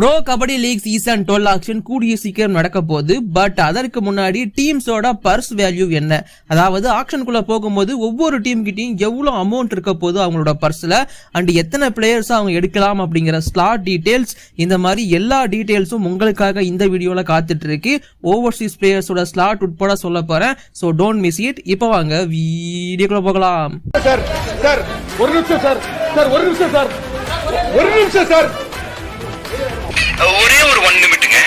Bro kabaddi league season 12 auction கூடிய சீக்கிரம் நடக்க போகுது. பட் அதற்கு முன்னாடி டீம்ஸோட பர்ஸ் வேல்யூ என்ன, அதாவது ஆக்ஷனுக்குள்ள போகும்போது ஒவ்வொரு டீம் கிட்டையும் எவ்வளவு அமௌண்ட் இருக்க போது அவங்களோட பர்ஸ்ல, அண்ட் எத்தனை பிளேயர்ஸ் அவங்க எடுக்கலாம் அப்படிங்கிற ஸ்லாட் டீடைல்ஸ், இந்த மாதிரி எல்லா டீடைல்ஸும் உங்களுக்காக இந்த வீடியோல காத்துட்டு இருக்கு. ஓவர்சீஸ் பிளேயர்ஸோட ஸ்லாட் உட்பட சொல்ல போறேன். So don't miss it. இப்போ வாங்க வீடியோக்குள்ள போகலாம். சார் சார் ஒரு நிமிஷம் சார் சார் ஒரு நிமிஷம் சார் ஒரு நிமிஷம் சார் ஒரே ஒரு 1 நிமிட்டுங்க.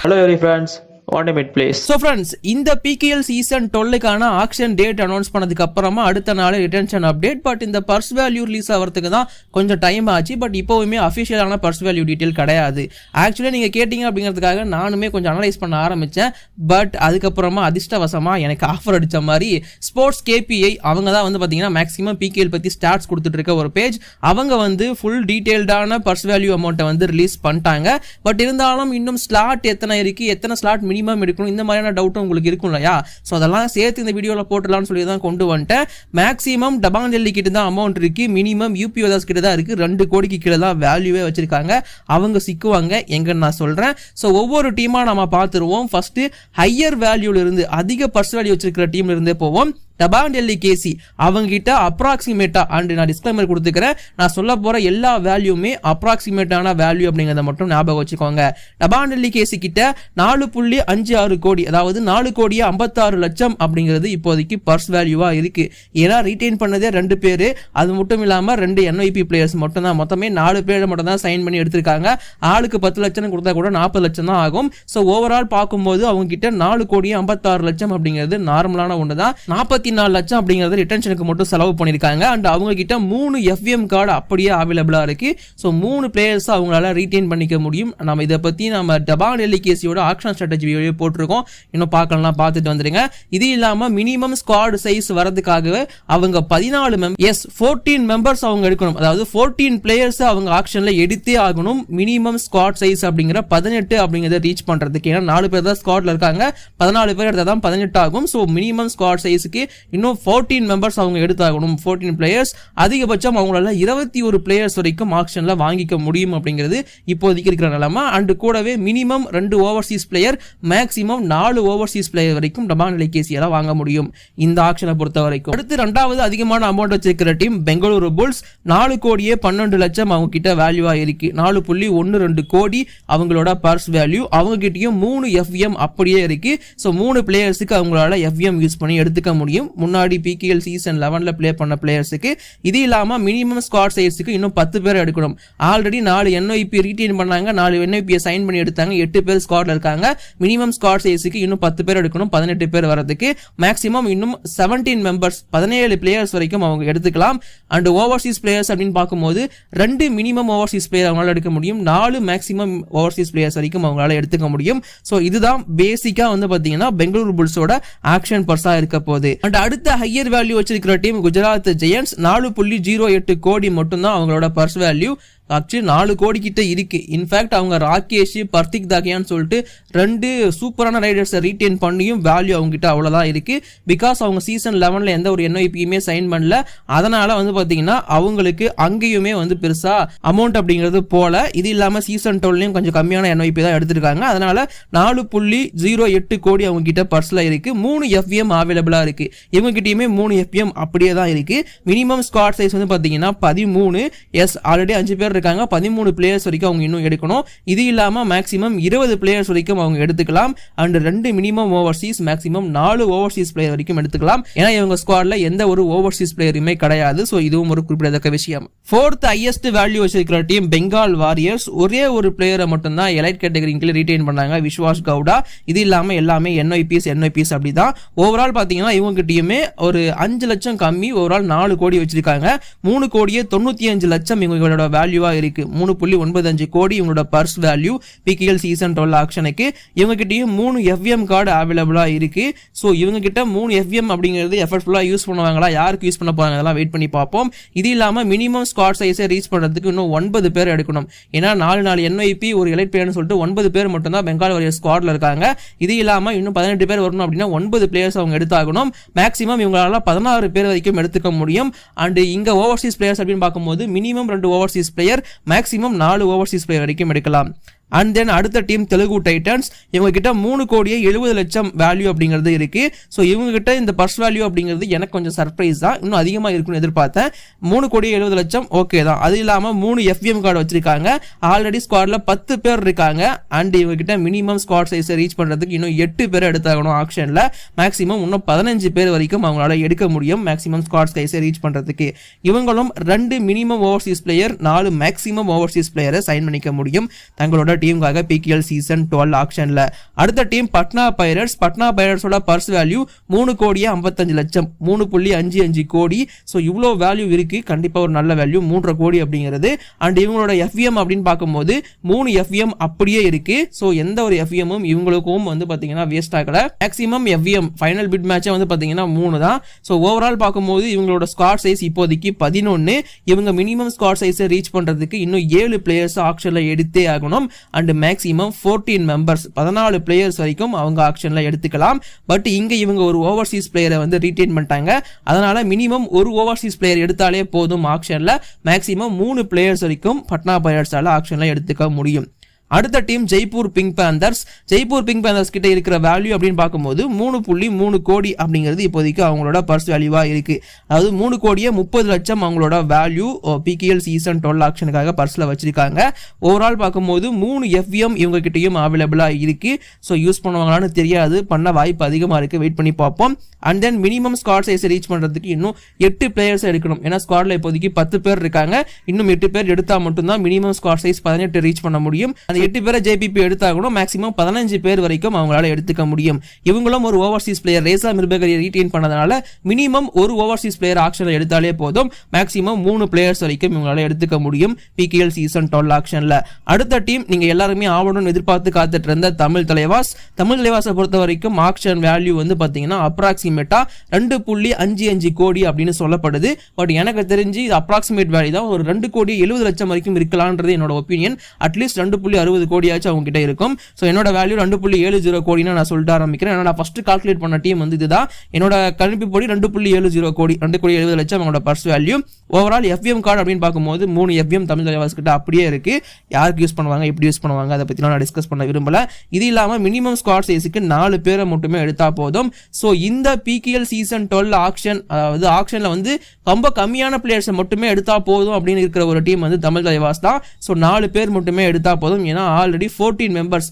Hello every friends, 1 minute please. So friends, இந்த PKL சீசன் 12க்கான ஆக்ஷன் டேட் அனௌன்ஸ் பண்ணதுக்கு அப்புறமா அடுத்த நாள் ரிட்டன்ஷன் அப்டேட். பட் இந்த பர்ஸ் வேல்யூ ரிலீஸ் ஆகிறதுக்கு தான் கொஞ்சம் டைம் ஆச்சு. பட் இப்போவுமே அஃபிஷியலான பர்ஸ் வேல்யூ டீட்டெயில் கிடையாது. ஆக்சுவலி நீங்க கேட்டீங்க அப்படிங்கிறதுக்காக நானுமே கொஞ்சம் அனலைஸ் பண்ண ஆரம்பிச்சேன். பட் அதுக்கப்புறமா அதிர்ஷ்டவசமா எனக்கு ஆஃபர் அடிச்ச மாதிரி ஸ்போர்ட்ஸ் KPI அவங்க தான் வந்து பாத்தீங்கன்னா மேக்ஸிமம் PKL பத்தி ஸ்டாட்ஸ் கொடுத்துட்டு இருக்க ஒரு பேஜ். அவங்க வந்து ஃபுல் டீடைல்டான பர்ஸ் வேல்யூ அமௌண்ட்டை வந்து ரிலீஸ் பண்ணிட்டாங்க. பட் இருந்தாலும் இன்னும் ஸ்லாட் எத்தனை இருக்கு, எத்தனை ஸ்லாட் மினிமம் எடுக்கணும், இந்த மாதிரியான டவுட்டும் உங்களுக்கு இருக்கும் இல்லையா? ஸோ அதெல்லாம் சேர்த்து இந்த வீடியோவில் போட்டுடலாம்னு சொல்லி தான் கொண்டு வந்துட்டேன். மேக்ஸிமம் டபாங்கல்லி கிட்ட தான் அமௌண்ட் இருக்கு, மினிமம் UPOதாஸ் கிட்ட தான் இருக்கு. 2 கோடிக்கு கீழே தான் வேல்யூவே வச்சிருக்காங்க. அவங்க சிக்குவாங்க எங்கன்னு நான் சொல்றேன். ஸோ ஒவ்வொரு டீமா நம்ம பார்த்துருவோம். ஃபர்ஸ்ட் ஹையர் வேல்யூல இருந்து, அதிக பர்ஸ் வேல்யூ வச்சிருக்கிற டீம்ல இருந்தே போவோம். டபாங்கல்லி கேசி அவங்க கிட்ட அப்ராக்சிமேட்டா, அண்ட் நான் டிஸ்க்ளைமர் கொடுத்துக்கிறேன், நான் சொல்ல போற எல்லா வேல்யூமே அப்ராக்சிமேட்டான வேல்யூ அப்படிங்கறத மட்டும் ஞாபகம் வச்சுக்கோங்க. டபாங்கல்லி கேசி கிட்ட 4.56 கோடி, அதாவது 4,56 லட்சம் அப்படிங்கிறது இப்போதைக்கு பர்ஸ் வேல்யூவா இருக்கு. ஏன்னா ரீடைன் பண்ணதே 2 பேரு, அது மட்டும் இல்லாம 2 NIP பிளேயர்ஸ் மட்டும் தான். மொத்தமே 4 பேர் மட்டும் தான் சைன் பண்ணி எடுத்திருக்காங்க. ஆளுக்கு 10 லட்சம் கொடுத்தா கூட 40 லட்சம் தான் ஆகும். ஸோ ஓவரால் பார்க்கும்போது அவங்க கிட்ட 4,56 லட்சம் அப்படிங்கிறது நார்மலான ஒன்று தான். 44 லட்சம் அப்படிங்கிறது ரிட்டன்ஷனுக்கு மட்டும் செலவு பண்ணிருக்காங்க. அண்ட் அவங்க கிட்ட 3 FVM கார்டு அப்படியே அவைலபிளா இருக்கு. ஸோ 3 பிளேயர்ஸ் அவங்களால ரீடைன் பண்ணிக்க முடியும். நம்ம இதை பத்தி நம்ம டபாங்கல்லி கேசியோட ஆக்ஷன் ஸ்ட்ராட்டஜி வீடியோ போட்டிருக்கோம். இன்னும் பார்க்கலாம், பார்த்துட்டு வந்துருங்க. இது இல்லாம மினிமம் ஸ்குவாட் சைஸ் வரதுக்காகவே அவங்க 14 மெம்பர்ஸ் அவங்க எடுக்கணும். அதாவது 14 பிளேயர்ஸ் அவங்க ஆக்ஷன்ல எடுத்தே ஆகணும். மினிமம் ஸ்குவாட் சைஸ் அப்படிங்கிற 18 அப்படிங்கறத ரீச் பண்றதுக்கு, ஏன்னா 4 பேர் தான் ஸ்குவாட்ல இருக்காங்க, 14 பேர் எடுத்தா தான் 18 ஆகும். ஸோ மினிமம் ஸ்குவாட் சைஸுக்கு இன்னும் 14 மெம்பர்ஸ் அவங்க எடுத்தாகணும். 14 பிளேயர்ஸ், அதிகபட்சம் அவங்களால 21 பிளேயர்ஸ் வரைக்கும் ஆக்ஷன்ல வாங்கிக்க முடியும் அப்படிங்கிறது இப்போதைக்கு இருக்கிற நிலைமை. அண்ட் கூடவே minimum 2 overseas player, maximum 4 Overseas player வரைக்கும் டபாங்கல்லி கேசியால வாங்க முடியும் இந்த ஆக்ஷனை பொறுத்த வரைக்கும். அடுத்து 2வது அதிகமான அமௌண்ட் வச்சிருக்கிற டீம் பெங்களூரு புல்ஸ். 4,12 லட்சம் அவங்க கிட்ட வேல்யூவா இருக்கு. 4.12 கோடி அவங்களோட பர்ஸ் வேல்யூ. அவங்க கிட்டயும் 3 FVM அப்படியே இருக்கு. ஸோ 3 பிளேயர்ஸுக்கு அவங்களால FVM யூஸ் பண்ணி எடுத்துக்க முடியும். முன்னாடி PKL சீசன் 11ல பிளே பண்ண பிளேயர்ஸுக்கு. இது இல்லாம மினிமம் ஸ்குவாட் சைஸுக்கு இன்னும் 10 பேர் எடுக்கணும். ஆல்ரெடி 4 NIP ரீடைன் பண்ணாங்க, 4 NIP சைன் பண்ணி எடுத்தாங்க, 8 பேர் ஸ்குவாட்ல இருக்காங்க. மினிமம் ஸ்குவாட் சைஸுக்கு இன்னும் 10 பேர் எடுக்கணும், 18 பேர் வரதுக்கு. மேக்ஸிமம் இன்னும் 17 மெம்பர்ஸ், 17 பிளேயர்ஸ் வரைக்கும் அவங்க எடுத்துக்கலாம். அண்ட் ஓவர்சீஸ் பிளேயர்ஸ் அப்படின்னு பார்க்கும்போது 2 மினிமம் ஓவர்சீஸ் பிளேயர் அவங்களால எடுக்க முடியும், 4 மேக்ஸிமம் ஓவர்சீஸ் பிளேயர்ஸ் வரைக்கும் அவங்களால எடுத்துக்க முடியும். ஸோ இதுதான் பேசிக்கா வந்து பாத்தீங்கன்னா பெங்களூரு புல்ஸோட ஆக்ஷன் பர்ஸா இருக்க போகுது. அண்ட் அடுத்த ஹையர் வேல்யூ வச்சிருக்கிற டீம் குஜராத் ஜெயண்ட்ஸ். 4.08 கோடி மட்டும் தான் அவங்களோட பர்ஸ் வேல்யூ. ஆக்சுவலி 4 கோடி கிட்ட இருக்கு. இன்ஃபேக்ட் அவங்க ராகேஷ், பர்த்திக் தாகியான்னு சொல்லிட்டு 2 சூப்பரான ரைடர்ஸை ரீடைன் பண்ணியும் வேல்யூ அவங்க கிட்ட அவ்வளவுதான் இருக்கு. பிகாஸ் அவங்க சீசன் 11ல எந்த ஒரு NIPயுமே சைன் பண்ணல. அதனால வந்து பாத்தீங்கன்னா அவங்களுக்கு அங்கேயுமே வந்து பெருசா அமௌண்ட் அப்படிங்கிறது போல. இது இல்லாம சீசன் 12லயும் கொஞ்சம் கம்மியான NIP தான் எடுத்திருக்காங்க. அதனால 4.08 கோடி அவங்க கிட்ட பர்ஸ்ல இருக்கு. 3 FVM அவைலபிளா இருக்கு. இவங்க கிட்டயுமே 3 FVM அப்படியே தான் இருக்கு. மினிமம் ஸ்குவாட் சைஸ் வந்து பாத்தீங்கன்னா 13. எஸ், ஆல்ரெடி 5 பேர் இருக்காங்க, 13 பிளேயர்ஸ் வரைக்கும் அவங்க இன்னும் எடுக்கணும். இது இல்லாம மேக்ஸிமம் 20 பிளேயர்ஸ் வரைக்கும் அவங்க எடுத்துக்கலாம். And 2 minimum Overseas, maximum 4 Overseas player வரைக்கும் எடுத்துக்கலாம். ஏன்னா இவங்க ஸ்குவாட்ல எந்த ஒரு ஓவர்சீஸ் பிளேயருமே கிடையாது. சோ இதுவும் ஒரு குறிப்பிடத்தக்க விஷயம். 4th ஹையஸ்ட் வேல்யூ வச்சிருக்கிற டீம் பெங்கால் வாரியர்ஸ். ஒரே ஒரு பிளேயரை மட்டும் தான் எலைட் கேட்டகரிக்கு ரீடைன் பண்ணாங்க, விஸ்வாஸ் கவுடா. இது இல்லாம எல்லாமே NIPs அப்படிதான். ஓவரால் பாத்தீங்கன்னா இவங்க கிட்டயுமே ஒரு 5 லட்சம் கம்மி, ஓவரால் 4 கோடி வச்சிருக்காங்க. 3,95 லட்சம் இவங்களோட வேல்யூ இருக்கு. 3.95 கோடி இவங்களோட பர்ஸ் வேல்யூ PKL சீசன் 12 ஆக்ஷனுக்கு. இவங்க கிட்டயும் 3 FVM கார்டு அவைலபிளா இருக்கு. சோ இவங்க கிட்ட 3 FVM அப்படிங்கிறது எஃபர்ட்ஃபுல்லா யூஸ் பண்ணுவாங்களா, யாருக்கு யூஸ் பண்ண போறாங்க அதெல்லாம் வெயிட் பண்ணி பார்ப்போம். இது இல்லாம மினிமம் ஸ்குவாட் சைஸை ரீச் பண்றதுக்கு இன்னும் 9 பேர் எடுக்கணும். ஏன்னா 4 NIP ஒரு எலைட் பிளேயர்னு சொல்லிட்டு 9 பேர் மட்டும் தான் பெங்கால் வாரியர்ஸ் ஸ்குவாட்ல இருக்காங்க. இது இல்லாம இன்னும் 18 பேர் வரணும் அப்படின்னா 9 பிளேயர்ஸ் அவங்க எடுத்தாகணும். மேக்ஸிமம் இவங்களால 16 பேர் வரைக்கும் எடுத்துக்க முடியும். அண்ட் இங்க ஓவர்சீஸ் பிளேயர்ஸ் அப்படின்னு பார்க்கும்போது minimum 2 overseas player, maximum 4 Overseas player வரைக்கும் எடுக்கலாம். அண்ட் தென் அடுத்த டீம் தெலுங்கு டைட்டன்ஸ். இவங்க கிட்ட 3,70,00,000 வேல்யூ அப்படிங்கிறது இருக்கு. ஸோ இவங்க கிட்ட இந்த பர்ஸ் வேல்யூ அப்படிங்கிறது எனக்கு கொஞ்சம் சர்ப்ரைஸ் தான், இன்னும் அதிகமாக இருக்குன்னு எதிர்பார்த்தேன். 3,70,00,000 ஓகே தான். அது இல்லாமல் 3 FVM கார்டு வச்சிருக்காங்க. ஆல்ரெடி ஸ்குவாட்ல 10 பேர் இருக்காங்க. அண்ட் இவங்க கிட்ட மினிமம் ஸ்குவாட் சைஸ் ரீச் பண்றதுக்கு இன்னும் 8 பேர் எடுத்தாகணும் ஆக்ஷன்ல. மேக்ஸிமம் இன்னும் 15 பேர் வரைக்கும் அவங்களால எடுக்க முடியும் மேக்ஸிமம் ஸ்குவாட் சைஸை ரீச் பண்றதுக்கு. இவங்களும் 2 minimum overseas player 4 maximum overseas பிளேயரை சைன் பண்ணிக்க முடியும் தங்களோட டீமுக்காக PKL சீசன் 12 ஆக்ஷன்ல. அடுத்த டீம் பட்னா பைரட்ஸ். பட்னா பைரட்ஸோட பர்ஸ் வேல்யூ 3,55,00,000, 3.55 கோடி. ஸோ இவ்வளோ வேல்யூ இருக்கு, கண்டிப்பா ஒரு நல்ல வேல்யூ 3.5 கோடி அப்படிங்கிறது. அண்ட் இவங்களோட FVM அப்படின்னு பார்க்கும்போது 3 FVM அப்படியே இருக்கு. ஸோ எந்த ஒரு FVM-உம் இவங்களுக்கும் வந்து பாத்தீங்கன்னா வேஸ்ட் ஆகல. மேக்ஸிமம் FVM ஃபைனல் பிட் மேட்சே வந்து பாத்தீங்கன்னா 3 தான். ஸோ ஓவரால் பார்க்கும்போது இவங்களோட ஸ்குவாட் சைஸ் இப்போதைக்கு 11. இவங்க மினிமம் ஸ்குவாட் சைஸை ரீச் பண்றதுக்கு இன்னும் 7 பிளேயர்ஸ் ஆக்ஷன்ல எடுத்தே ஆகணும். அண்ட் மேக்ஸிமம் 14 மெம்பர்ஸ் 14 பிளேயர்ஸ் வரைக்கும் அவங்க ஆக்ஷன்ல எடுத்துக்கலாம். பட் இங்க இவங்க ஒரு ஓவர்சீஸ் பிளேயரை வந்து ரீடைன் பண்ணிட்டாங்க. அதனால மினிமம் ஒரு ஓவர்சீஸ் பிளேயர் எடுத்தாலே போதும் ஆக்ஷன்ல. மேக்ஸிமம் 3 பிளேயர்ஸ் வரைக்கும் பட்னா பைரட்ஸால ஆக்ஷன்ல எடுத்துக்க முடியும். அடுத்த team Jaipur pink panthers. Jaipur pink panthers கிட்ட இருக்கிற வேல்யூ அப்படின்னு பார்க்கும்போது 3.3 கோடி அப்படிங்கிறது இப்போதைக்கு அவங்களோட பர்ஸ் வேல்யூவா இருக்கு. அதாவது 3,30,00,000 அவங்களோட வேல்யூ PKL சீசன் 12 ஆக்ஷனுக்காக பர்ஸ்ல வச்சிருக்காங்க. ஓவரால் பார்க்கும்போது 3 FVM இவங்க கிட்டயும் அவைலபிளா இருக்கு. ஸோ யூஸ் பண்ணுவாங்களான்னு தெரியாது, பண்ண வாய்ப்பு அதிகமா இருக்கு, வெயிட் பண்ணி பார்ப்போம். And then minimum squad size reach பண்றதுக்கு இன்னும் 8 பிளேயர்ஸ் எடுக்கணும். ஏன்னா ஸ்குவாட்ல இப்போதைக்கு 10 பேர் இருக்காங்க. இன்னும் 8 பேர் எடுத்தா மட்டும்தான் மினிமம் ஸ்குவாட் சைஸ் 18 ரீச் பண்ண முடியும். 8 பேரை JPP எடுத்தாகணும். மேக்ஸிமம் 15 பேர் வரைக்கும் அவங்களால எடுத்துக்க முடியும். இவங்களும் ஒரு ஓவர்சீஸ் பிளேயர் ரேசா மிர்பேகரியை ரீடைன் பண்ணதுனால மினிமம் ஒரு ஓவர்சீஸ் பிளேயர் ஆக்ஷன்ல எடுத்தாலே போதும். மேக்ஸிமம் 3 பிளேயர்ஸ் வரைக்கும் இவங்களால எடுத்துக்க முடியும் PKL சீசன் 12 ஆக்ஷன்ல. அடுத்த டீம் நீங்க எல்லாருமே ஆவணும்னு எதிர்பார்த்து காத்துட்டு இருந்த தமிழ் தலைவாஸ். தமிழ் தலைவாஸை பொறுத்த வரைக்கும் ஆக்ஷன் வேல்யூ வந்து பாத்தீங்கன்னா அப்ராக்சிமேட்டா 2.55 கோடி அப்படின்னு சொல்லப்படுது. பட் எனக்கு தெரிஞ்சு இது அப்ராக்சிமேட் வேல்யூ தான். ஒரு 2,70,00,000 வரைக்கும் இருக்கலாம்ன்றது என்னோட ஒப்பீனியன். அட்லீஸ்ட் 2.60 கோடியாச்சும் அவங்க கிட்ட இருக்கும். ஸோ என்னோட வேல்யூ 2.70 கோடினா நான் சொல்லிட்டு ஆரம்பிக்கிறேன். ஏன்னா நான் ஃபர்ஸ்ட் கால்குலேட் பண்ண டீம் வந்து இதுதான். என்னோட கணிப்புப்படி 2.70 கோடி 2,70,00,000 அவங்களோட purse value. Overall FVM card அப்படின்னு பார்க்கும்போது 3 FVM தமிழ் தலைவாஸ் கிட்ட அப்படியே இருக்கு. யாருக்கு யூஸ் பண்ணுவாங்க, எப்படி யூஸ் பண்ணுவாங்க, அதை பத்தி நான் டிஸ்கஸ் பண்ண விரும்பல. இது இல்லாம மினிமம் ஸ்குவாட் சைஸுக்கு 4 பேரை மட்டுமே எடுத்தா போதும். ஸோ இந்த PKL சீசன் 12 ஆக்ஷன், அதாவது ஆக்ஷன்ல வந்து ரொம்ப கம்மியான பிளேயர்ஸை மட்டுமே எடுத்தா போதும் அப்படின்னு இருக்கிற ஒரு டீம் வந்து தமிழ் தலைவாஸ் தான். ஸோ 4 பேர் மட்டுமே எடுத்தா போதும். ஏன்னா ஆல்ரெடி 14 மெம்பர்ஸ்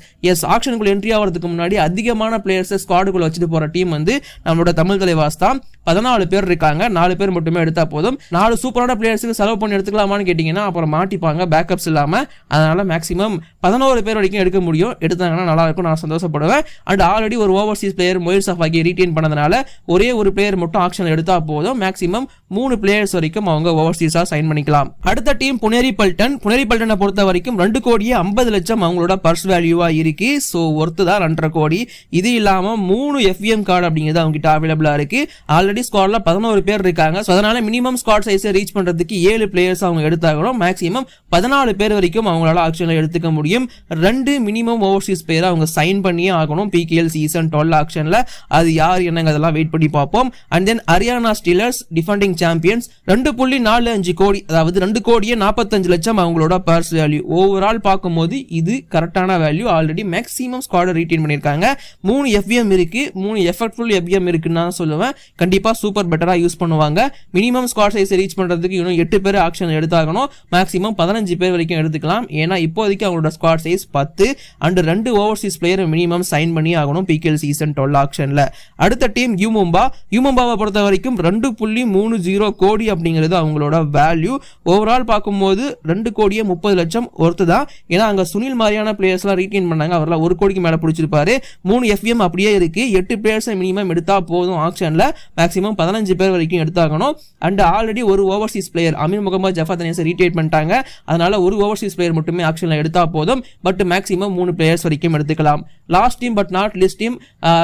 ஆக்ஷனுக்குள்ள என்ட்ரி ஆகிறதுக்கு முன்னாடி அதிகமான பிளேயர்ஸ் ஸ்குவாடுக்குள்ள வச்சுட்டு போற டீம் வந்து நம்மளோட தமிழ் தலைவாஸ் தான். 14 பேர் இருக்காங்க. 4 பேர் மட்டுமே எடுத்தா போதும். 4 சூப்பரான பிளேயர்ஸுக்கு செலவு பண்ணி எடுத்துக்கலாமான்னு கேட்டீங்கன்னா அப்புறம் மாட்டிப்பாங்க பேக்கப்ஸ் இல்லாம. அதனால மேக்ஸிமம் 11 பேர் வரைக்கும் எடுக்க முடியும். எடுத்தாங்கன்னா நல்லா இருக்கும், நான் சந்தோஷப்படுவேன். அண்ட் ஆல்ரெடி ஒரு ஓவர்சீஸ் பிளேயர் மொயில் சஃபாகி ரீடைன் பண்ணதுனால ஒரே ஒரு பிளேயர் மட்டும் ஆக்ஷன் எடுத்தா போதும். மேக்ஸிமம் 3 பிளேயர்ஸ் வரைக்கும் அவங்க ஓவர்சீஸா சைன் பண்ணிக்கலாம். அடுத்த டீம் புனேரி பல்டன். புனேரி பல்டனை பொறுத்த வரைக்கும் 2,50,00,000 அவங்களோட பர்ஸ் வேல்யூவா இருக்கு. ஸோ ஒர்த்து தான் 2.5 கோடி. இது இல்லாம 3 FVM கார்டு அப்படிங்கிறது அவங்க கிட்ட அவைலபிளா இருக்கு. ஆல்ரெடி ஸ்குவாட்ல 11 பேர் இருக்காங்க. ஸோ அதனால மினிமம் ஸ்குவாட் சைஸை ரீச் பண்றதுக்கு 7 பிளேயர்ஸ் அவங்க எடுத்தாகணும். மேக்ஸிமம் 14 பேர் வரைக்கும் அவங்களால ஆக்ஷன்ல எடுத்துக்க முடியும். 2 மினிமம் ஓவர்சீஸ் பிளேயர் அவங்க சைன் பண்ணியே ஆகணும் PKL சீசன் 12 ஆக்ஷன்ல. அது யார் என்னங்க அதெல்லாம் வெயிட் பண்ணி பார்ப்போம். And then Haryana stealers defending champions 2.45 கோடி, அதாவது 2,45,00,000 அவங்களோட பர்ஸ் வேல்யூ. ஓவரால் பார்க்கும்போது இது கரெக்டான value. Already maximum squad retain பண்ணிருக்காங்க. 3 FVM இருக்கு, 3 எஃபெக்ட்ஃபுல் FVM இருக்குன்னு நான் சொல்லுவேன். கண்டிப்பா சூப்பர் பெட்டரா யூஸ் பண்ணுவாங்க. மினிமம் ஸ்குவாட் சைஸ் ரீச் பண்றதுக்கு இன்னும் 8 பேர் ஆக்ஷன் எடுத்தாகணும். மேக்ஸிமம் 15 பேர் வரைக்கும் எடுத்துக்கலாம். ஏன்னா இப்போதைக்கு அவங்களோட squad size 10 and 2 overseas player minimum sign பண்ணி ஆகணும் PKL சீசன் 12 ஆக்ஷன்ல. அடுத்த டீம் யூமும்பா. யூமும்பாவை பொறுத்த வரைக்கும் 2.30 கோடி அப்படிங்கிறது அவங்களோட வேல்யூ. ஓவரால் பார்க்கும்போது 2,30,00,000 ஒர்த்து தான். ஏன்னா அங்க சுனில் மாதிரியான பிளேயர்ஸ் எல்லாம் ரீடைன் பண்ணாங்க. அவரெல்லாம் 1 கோடிக்கு மேல பிடிச்சிருப்பாரு. 3 FVM அப்படியே இருக்கு. 8 பிளேயர்ஸ் மினிமம் எடுத்தா போதும் ஆக்ஷன்ல. மேக்ஸிமம் 15 பேர் வரைக்கும் எடுத்தாகணும். அண்ட் ஆல்ரெடி ஒரு overseas player Amir Mohammad Jafar அனிஸை ரீடைன் பண்ணிட்டாங்க. அதனால ஒரு ஓவர்சீஸ் பிளேயர் மட்டுமே ஆக்ஷன்ல எடுத்தா போதும். பட் மேக்ஸிமம் 3 பிளேயர்ஸ் வரைக்கும் எடுத்துக்கலாம். Last team but not list team.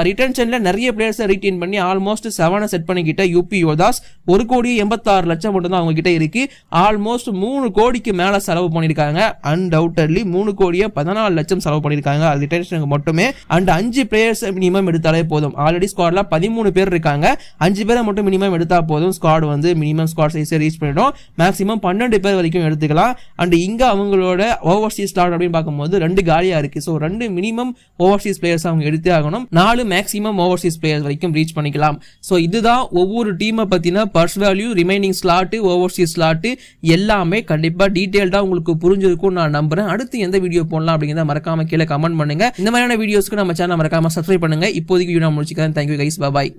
ரிட்டன்ஷன்ல நிறைய பிளேயர்ஸை ரீடைன் பண்ணி ஆல்மோஸ்ட் 7 செட் பண்ணிக்கிட்ட UP யோதாஸ் 1,86,00,000 மட்டும் தான் அவங்க கிட்ட இருக்கு. ஆல்மோஸ்ட் 3 கோடிக்கு மேல செலவு பண்ணிருக்காங்க. அன்டவுட்டட்லி 3 1,14,00,000 செலவு பண்ணிருக்காங்க அது ரிட்டன்ஷனுக்கு மட்டுமே. அண்ட் 5 பிளேயர்ஸ் மினிமம் எடுத்தாலே போதும். ஆல்ரெடி ஸ்குவாட்ல 13 பேர் இருக்காங்க, 5 பேரை மட்டும் மினிமம் எடுத்தா போதும். ஸ்குவாட் வந்து மினிமம் ஸ்குவாட் சைஸ் ரீச் பண்ணிடும். மேக்ஸிமம் 12 பேர் வரைக்கும் எடுத்துக்கலாம். அண்ட் இங்க அவங்களோட ஓவர்சீஸ் ஸ்லாட் அப்படின்னு பார்க்கும்போது 2 காலியா இருக்கு. ஸோ 2 மினிமம் ஓவர்சீஸ் பிளேயர்ஸ் அவங்க எடுத்தே ஆகணும். 4 மேக்ஸிமம் ஓவர்சீஸ் பிளேயர்ஸ் வரைக்கும் ரீச் பண்ணிக்கலாம். ஸோ இதுதான் ஒவ்வொரு டீமை பத்தின purse value, remaining slot, Overseas slot எல்லாமே கண்டிப்பா டீடைல்டா உங்களுக்கு புரிஞ்சிருக்கும் நான் நம்புறேன். அடுத்து எந்த வீடியோ போடலாம் அப்படிங்கிறத மறக்காம கீழே கமெண்ட் பண்ணுங்க. இந்த மாதிரியான வீடியோஸ்க்கு நம்ம சேனல் மறக்காம சப்ஸ்கிரைப் பண்ணுங்க. இப்போதைக்கு வீடியோ முடிச்சுக்கிறேன். தேங்க்யூ கைஸ், பாய்.